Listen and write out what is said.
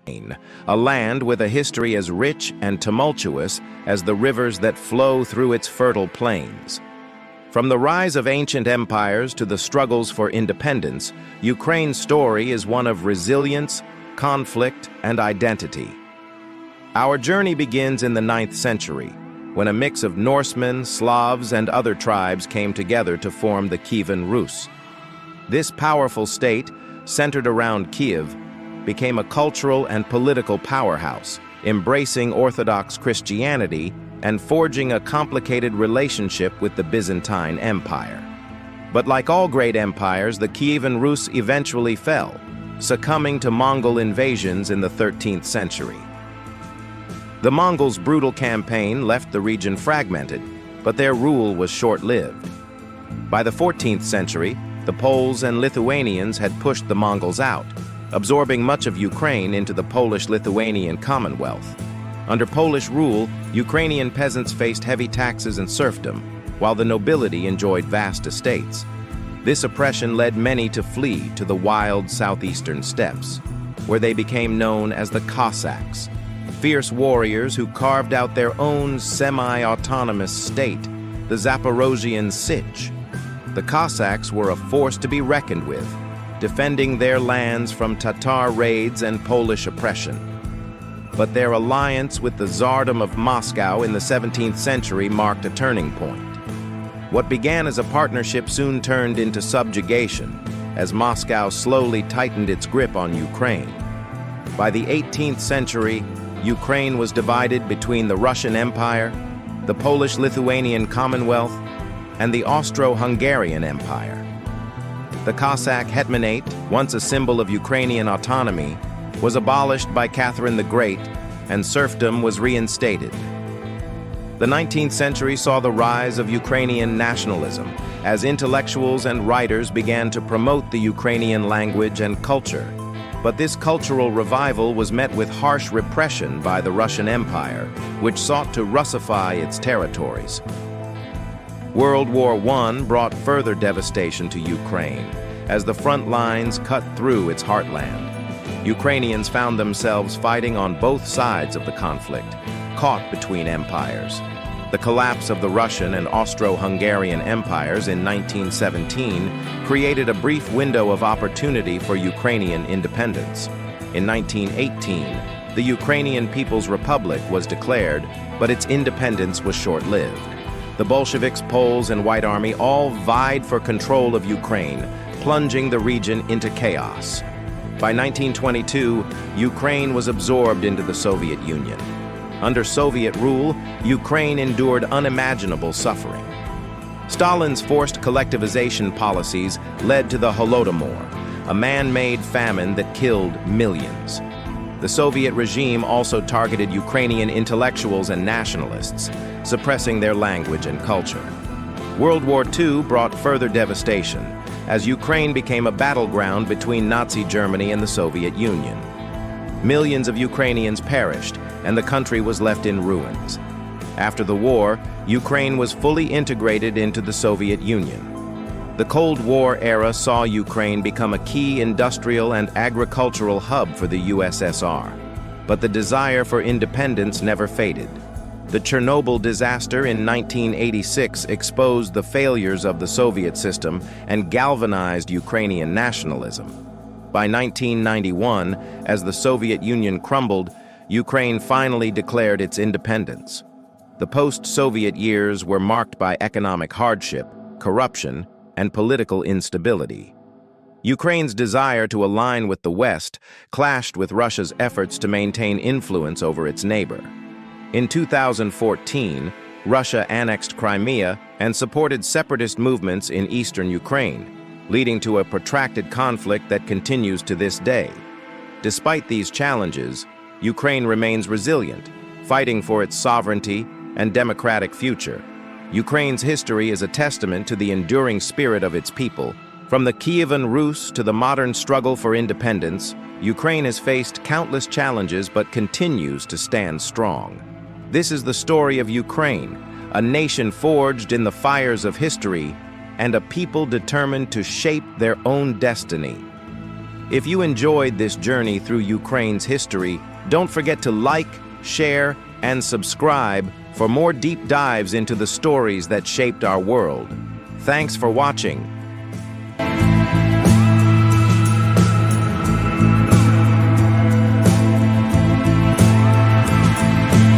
a land with a history as rich and tumultuous as the rivers that flow through its fertile plains. From the rise of ancient empires to the struggles for independence, Ukraine's story is one of resilience, conflict, and identity. Our journey begins in the 9th century, when a mix of Norsemen, Slavs, and other tribes came together to form the Kyivan Rus. This powerful state, centered around Kyiv, became a cultural and political powerhouse, embracing Orthodox Christianity and forging a complicated relationship with the Byzantine Empire. But like all great empires, the Kyivan Rus eventually fell, succumbing to Mongol invasions in the 13th century. The Mongols' brutal campaign left the region fragmented, but their rule was short-lived. By the 14th century, the Poles and Lithuanians had pushed the Mongols out, absorbing much of Ukraine into the Polish-Lithuanian Commonwealth. Under Polish rule, Ukrainian peasants faced heavy taxes and serfdom, while the nobility enjoyed vast estates. This oppression led many to flee to the wild southeastern steppes, where they became known as the Cossacks, fierce warriors who carved out their own semi-autonomous state, the Zaporozhian Sich. The Cossacks were a force to be reckoned with, defending their lands from Tatar raids and Polish oppression. But their alliance with the Tsardom of Moscow in the 17th century marked a turning point. What began as a partnership soon turned into subjugation, as Moscow slowly tightened its grip on Ukraine. By the 18th century, Ukraine was divided between the Russian Empire, the Polish-Lithuanian Commonwealth, and the Austro-Hungarian Empire. The Cossack hetmanate, once a symbol of Ukrainian autonomy, was abolished by Catherine the Great, and serfdom was reinstated. The 19th century saw the rise of Ukrainian nationalism, as intellectuals and writers began to promote the Ukrainian language and culture. But this cultural revival was met with harsh repression by the Russian Empire, which sought to Russify its territories. World War I brought further devastation to Ukraine, as the front lines cut through its heartland. Ukrainians found themselves fighting on both sides of the conflict, caught between empires. The collapse of the Russian and Austro-Hungarian empires in 1917 created a brief window of opportunity for Ukrainian independence. In 1918, the Ukrainian People's Republic was declared, but its independence was short-lived. The Bolsheviks, Poles, and White Army all vied for control of Ukraine, plunging the region into chaos. By 1922, Ukraine was absorbed into the Soviet Union. Under Soviet rule, Ukraine endured unimaginable suffering. Stalin's forced collectivization policies led to the Holodomor, a man-made famine that killed millions. The Soviet regime also targeted Ukrainian intellectuals and nationalists, suppressing their language and culture. World War II brought further devastation, as Ukraine became a battleground between Nazi Germany and the Soviet Union. Millions of Ukrainians perished, and the country was left in ruins. After the war, Ukraine was fully integrated into the Soviet Union. The Cold War era saw Ukraine become a key industrial and agricultural hub for the USSR. But the desire for independence never faded. The Chernobyl disaster in 1986 exposed the failures of the Soviet system and galvanized Ukrainian nationalism. By 1991, as the Soviet Union crumbled, Ukraine finally declared its independence. The post-Soviet years were marked by economic hardship, corruption, and political instability. Ukraine's desire to align with the West clashed with Russia's efforts to maintain influence over its neighbor. In 2014, Russia annexed Crimea and supported separatist movements in eastern Ukraine, leading to a protracted conflict that continues to this day. Despite these challenges, Ukraine remains resilient, fighting for its sovereignty and democratic future. Ukraine's history is a testament to the enduring spirit of its people. From the Kyivan Rus to the modern struggle for independence, Ukraine has faced countless challenges but continues to stand strong. This is the story of Ukraine, a nation forged in the fires of history and a people determined to shape their own destiny. If you enjoyed this journey through Ukraine's history, don't forget to like, share, and subscribe for more deep dives into the stories that shaped our world. Thanks for watching.